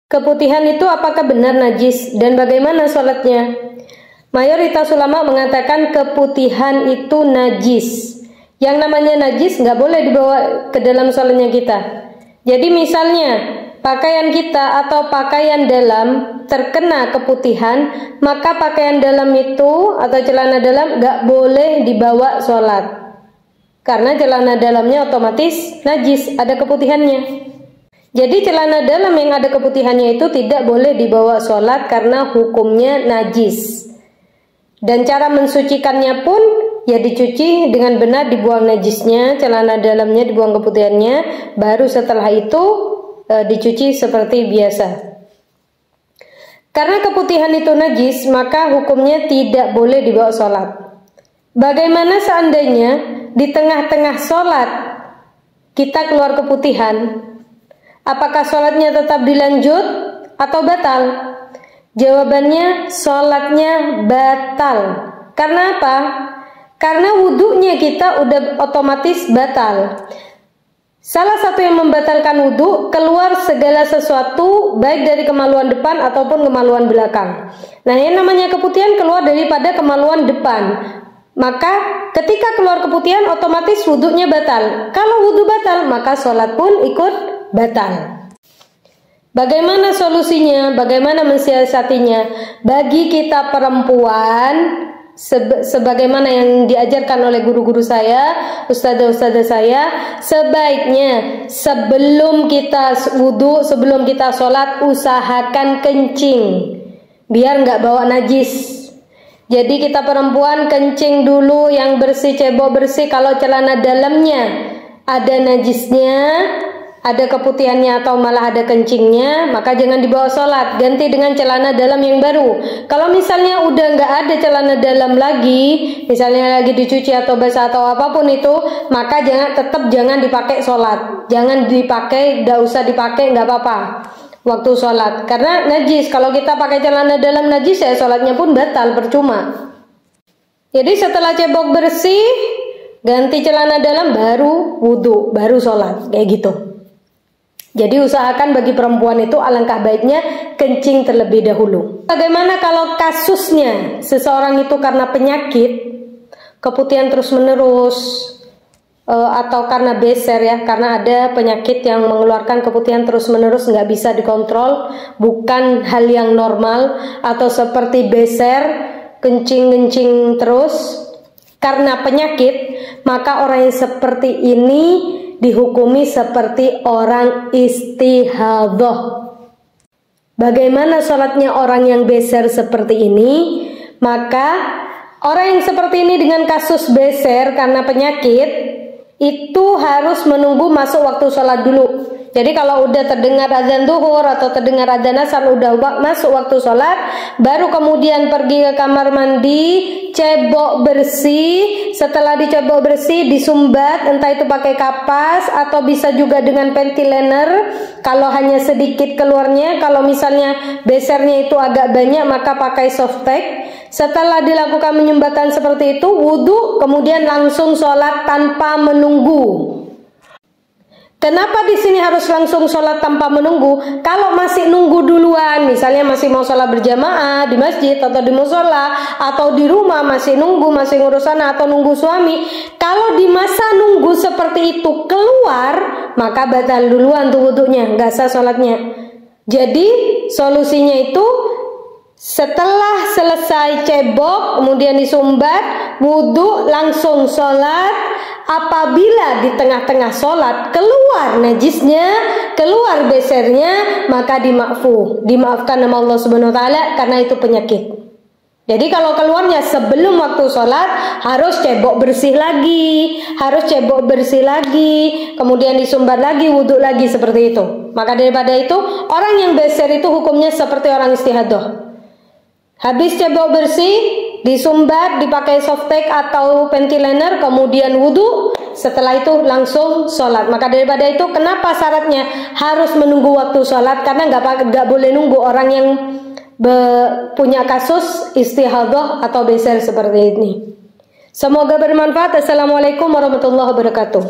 Keputihan itu apakah benar najis dan bagaimana sholatnya? Mayoritas ulama mengatakan keputihan itu najis. Yang namanya najis nggak boleh dibawa ke dalam sholatnya kita. Jadi misalnya pakaian kita atau pakaian dalam terkena keputihan, maka pakaian dalam itu atau celana dalam nggak boleh dibawa sholat. Karena celana dalamnya otomatis najis, ada keputihannya. Jadi celana dalam yang ada keputihannya itu tidak boleh dibawa sholat karena hukumnya najis. Dan cara mensucikannya pun ya dicuci dengan benar, dibuang najisnya, celana dalamnya dibuang keputihannya, baru setelah itu dicuci seperti biasa. Karena keputihan itu najis, maka hukumnya tidak boleh dibawa sholat. Bagaimana seandainya di tengah-tengah sholat kita keluar keputihan? Apakah sholatnya tetap dilanjut atau batal? Jawabannya sholatnya batal. Karena apa? Karena wudhunya kita udah otomatis batal. Salah satu yang membatalkan wudhu, keluar segala sesuatu baik dari kemaluan depan ataupun kemaluan belakang. Nah, yang namanya keputihan keluar daripada kemaluan depan. Maka ketika keluar keputihan otomatis wudhunya batal. Kalau wudhu batal, maka sholat pun ikut batal. Bagaimana solusinya? Bagaimana mensiasatinya? Bagi kita perempuan, sebagaimana yang diajarkan oleh guru-guru saya, ustadzah-ustadzah saya, sebaiknya sebelum kita wudhu, sebelum kita sholat, usahakan kencing, biar nggak bawa najis. Jadi kita perempuan kencing dulu yang bersih, cebok bersih. Kalau celana dalamnya ada najisnya, ada keputihannya atau malah ada kencingnya, maka jangan dibawa sholat, ganti dengan celana dalam yang baru. Kalau misalnya udah nggak ada celana dalam lagi, misalnya lagi dicuci atau basah atau apapun itu, maka tetap jangan dipakai sholat, jangan dipakai, nggak usah dipakai, nggak apa-apa waktu sholat, karena najis. Kalau kita pakai celana dalam najis ya sholatnya pun batal, percuma. Jadi setelah cebok bersih, ganti celana dalam, baru wudhu, baru sholat, kayak gitu. Jadi usahakan bagi perempuan itu alangkah baiknya kencing terlebih dahulu. Bagaimana kalau kasusnya seseorang itu karena penyakit, keputihan terus menerus, atau karena beser ya, karena ada penyakit yang mengeluarkan keputihan terus menerus nggak bisa dikontrol, bukan hal yang normal, atau seperti beser, kencing terus karena penyakit, maka orang yang seperti ini dihukumi seperti orang istihadhah. Bagaimana sholatnya orang yang beser seperti ini? Maka orang yang seperti ini dengan kasus beser karena penyakit itu harus menunggu masuk waktu sholat dulu. Jadi kalau udah terdengar azan zuhur atau terdengar azan asar, udah masuk waktu sholat, baru kemudian pergi ke kamar mandi, cebok bersih. Setelah dicebok bersih, disumbat, entah itu pakai kapas atau bisa juga dengan ventilator. Kalau hanya sedikit keluarnya, kalau misalnya besernya itu agak banyak, maka pakai softtek. Setelah dilakukan penyumbatan seperti itu, wudhu, kemudian langsung sholat tanpa menunggu. Kenapa di sini harus langsung sholat tanpa menunggu? Kalau masih nunggu duluan, misalnya masih mau sholat berjamaah di masjid atau di musola atau di rumah masih nunggu, masih ngurus sana atau nunggu suami, kalau di masa nunggu seperti itu keluar, maka batal duluan tuh wudhunya, nggak sah sholatnya. Jadi solusinya itu setelah selesai cebok, kemudian disumbat, wudhu, langsung sholat. Apabila di tengah-tengah sholat keluar najisnya, keluar besernya, maka dimaafkan sama Allah Subhanahu Wa Taala karena itu penyakit. Jadi kalau keluarnya sebelum waktu sholat, harus cebok bersih lagi, kemudian disumbat lagi, wudhu lagi, seperti itu. Maka daripada itu, orang yang beser itu hukumnya seperti orang istihadhah. Habis cebok bersih, disumbat, dipakai softtek atau ventilator, kemudian wudhu, setelah itu langsung sholat. Maka daripada itu, kenapa syaratnya harus menunggu waktu sholat? Karena nggak boleh nunggu orang yang punya kasus istihadhah atau beser seperti ini. Semoga bermanfaat. Assalamualaikum warahmatullahi wabarakatuh.